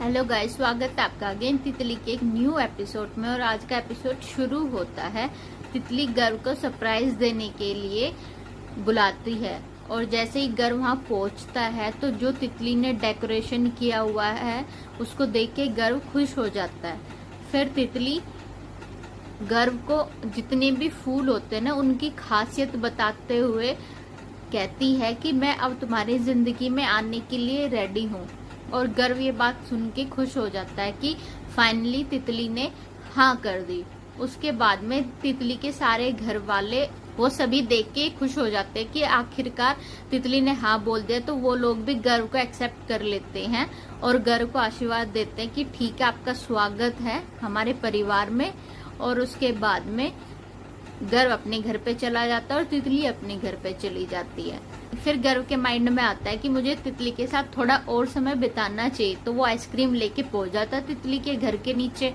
Hello guys, स्वागत है आपका अगेन तितली के एक न्यू एपिसोड में। और आज का एपिसोड शुरू होता है तितली गर्व को सरप्राइज देने के लिए बुलाती है। और जैसे ही गर्व वहाँ पहुँचता है तो जो तितली ने डेकोरेशन किया हुआ है उसको देख के गर्व खुश हो जाता है। फिर तितली गर्व को जितने भी फूल होते हैं ना उनकी खासियत बताते हुए कहती है कि मैं अब तुम्हारी जिंदगी में आने के लिए रेडी हूँ। और गर्व ये बात सुन के खुश हो जाता है कि फाइनली तितली ने हाँ कर दी। उसके बाद में तितली के सारे घर वाले वो सभी देख के खुश हो जाते हैं कि आखिरकार तितली ने हाँ बोल दिया। तो वो लोग भी गर्व को एक्सेप्ट कर लेते हैं और गर्व को आशीर्वाद देते हैं कि ठीक है, आपका स्वागत है हमारे परिवार में। और उसके बाद में गर्व अपने घर पे चला जाता है और तितली अपने घर पे चली जाती है। फिर गर्व के माइंड में आता है कि मुझे तितली के साथ थोड़ा और समय बिताना चाहिए। तो वो आइसक्रीम लेके पहुंच जाता है तितली के घर के नीचे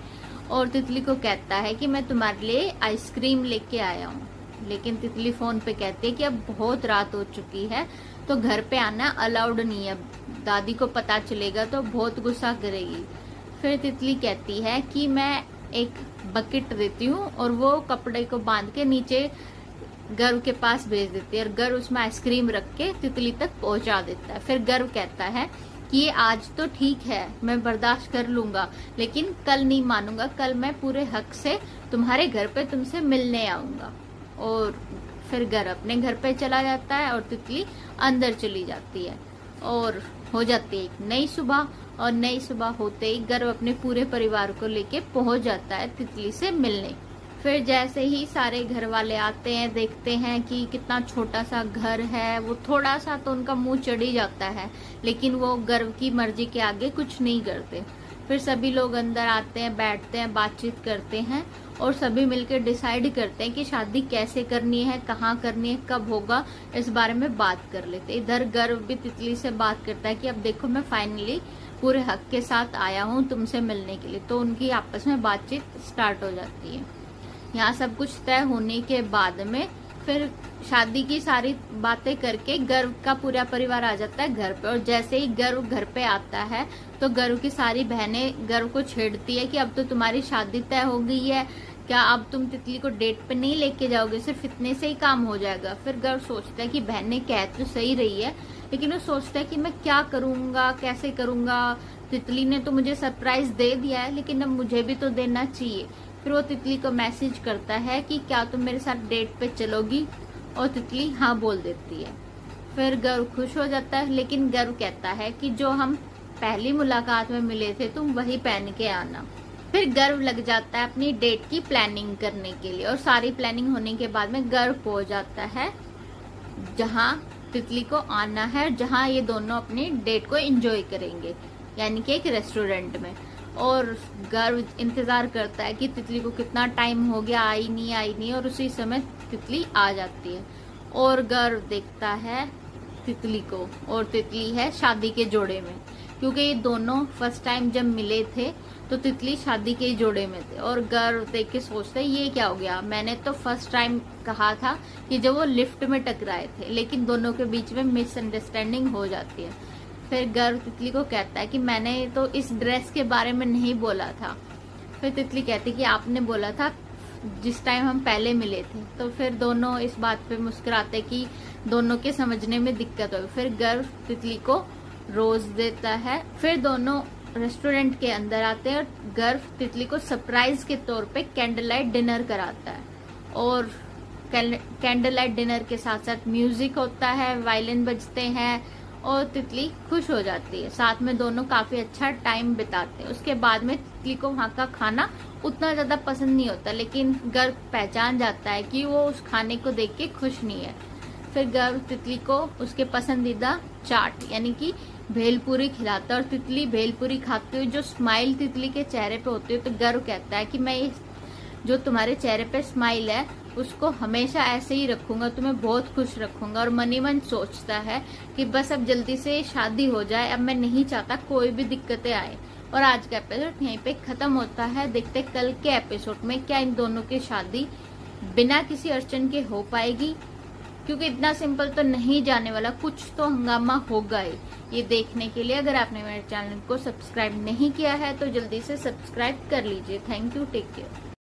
और तितली को कहता है कि मैं तुम्हारे लिए आइसक्रीम लेके आया हूँ। लेकिन तितली फोन पे कहती है कि अब बहुत रात हो चुकी है तो घर पे आना अलाउड नहीं है, दादी को पता चलेगा तो बहुत गुस्सा करेगी। फिर तितली कहती है कि मैं एक बकेट देती हूँ और वो कपड़े को बांध के नीचे गर्व के पास भेज देती है और गर्व उसमें आइसक्रीम रख के तितली तक पहुंचा देता है। फिर गर्व कहता है कि ये आज तो ठीक है, मैं बर्दाश्त कर लूंगा, लेकिन कल नहीं मानूंगा, कल मैं पूरे हक से तुम्हारे घर पे तुमसे मिलने आऊंगा। और फिर गर्व अपने घर पे चला जाता है और तितली अंदर चली जाती है और हो जाती है एक नई सुबह। और नई सुबह होते ही गर्व अपने पूरे परिवार को लेके पहुंच जाता है तितली से मिलने। फिर जैसे ही सारे घर वाले आते हैं, देखते हैं कि कितना छोटा सा घर है, वो थोड़ा सा तो उनका मुंह चढ़ ही जाता है, लेकिन वो गर्व की मर्जी के आगे कुछ नहीं करते। फिर सभी लोग अंदर आते हैं, बैठते हैं, बातचीत करते हैं और सभी मिलकर डिसाइड करते हैं कि शादी कैसे करनी है, कहाँ करनी है, कब होगा, इस बारे में बात कर लेते हैं। इधर गर्व भी तितली से बात करता है कि अब देखो मैं फाइनली पूरे हक के साथ आया हूँ तुमसे मिलने के लिए। तो उनकी आपस में बातचीत स्टार्ट हो जाती है। यहाँ सब कुछ तय होने के बाद में फिर शादी की सारी बातें करके गर्व का पूरा परिवार आ जाता है घर पे। और जैसे ही गर्व घर पे आता है तो गर्व की सारी बहनें गर्व को छेड़ती है कि अब तो तुम्हारी शादी तय हो गई है, क्या अब तुम तितली को डेट पे नहीं लेके जाओगे, सिर्फ इतने से ही काम हो जाएगा। फिर गर्व सोचता है कि बहनें कह तो सही रही है, लेकिन वो सोचता है कि मैं क्या करूंगा, कैसे करूंगा, तितली ने तो मुझे सरप्राइज दे दिया है लेकिन अब मुझे भी तो देना चाहिए। फिर वो तितली को मैसेज करता है कि क्या तुम मेरे साथ डेट पे चलोगी, और तितली हाँ बोल देती है। फिर गर्व खुश हो जाता है, लेकिन गर्व कहता है कि जो हम पहली मुलाकात में मिले थे तुम वही पहन के आना। फिर गर्व लग जाता है अपनी डेट की प्लानिंग करने के लिए और सारी प्लानिंग होने के बाद में गर्व पहुंच जाता है जहाँ तितली को आना है, जहाँ ये दोनों अपनी डेट को एंजॉय करेंगे, यानी कि एक रेस्टोरेंट में। और गर्व इंतजार करता है कि तितली को कितना टाइम हो गया, आई नहीं, और उसी समय तितली आ जाती है। और गर्व देखता है तितली को, और तितली है शादी के जोड़े में, क्योंकि ये दोनों फर्स्ट टाइम जब मिले थे तो तितली शादी के जोड़े में थे। और गर्व देख के सोचते ये क्या हो गया, मैंने तो फर्स्ट टाइम कहा था कि जब वो लिफ्ट में टकराए थे, लेकिन दोनों के बीच में मिसअंडरस्टैंडिंग हो जाती है। फिर गर्व तितली को कहता है कि मैंने तो इस ड्रेस के बारे में नहीं बोला था। फिर तितली कहती कि आपने बोला था जिस टाइम हम पहले मिले थे। तो फिर दोनों इस बात पे मुस्कुराते कि दोनों के समझने में दिक्कत हो। फिर गर्व तितली को रोज देता है। फिर दोनों रेस्टोरेंट के अंदर आते हैं और गर्व तितली को सरप्राइज के तौर पे कैंडल लाइट डिनर कराता है। और कैंडल लाइट डिनर के साथ साथ म्यूजिक होता है, वायलिन बजते हैं और तितली खुश हो जाती है। साथ में दोनों काफी अच्छा टाइम बिताते हैं। उसके बाद में तितली को वहाँ का खाना उतना ज्यादा पसंद नहीं होता, लेकिन गर्व पहचान जाता है कि वो उस खाने को देख के खुश नहीं है। फिर गर्व तितली को उसके पसंदीदा चाट यानी कि भेलपूरी खिलाता है और तितली भेलपूरी खाते हुए जो स्माइल तितली के चेहरे पे होती है तो गर्व कहता है कि मैं ये जो तुम्हारे चेहरे पे स्माइल है उसको हमेशा ऐसे ही रखूंगा, तुम्हें बहुत खुश रखूंगा। और मनी मन सोचता है कि बस अब जल्दी से शादी हो जाए, अब मैं नहीं चाहता कोई भी दिक्कतें आए। और आज का एपिसोड यहीं पे खत्म होता है। देखते कल के एपिसोड में क्या इन दोनों की शादी बिना किसी अड़चन के हो पाएगी क्योंकि इतना सिंपल तो नहीं जाने वाला, कुछ तो हंगामा होगा ही। ये देखने के लिए अगर आपने मेरे चैनल को सब्सक्राइब नहीं किया है तो जल्दी से सब्सक्राइब कर लीजिए। Thank you, take care.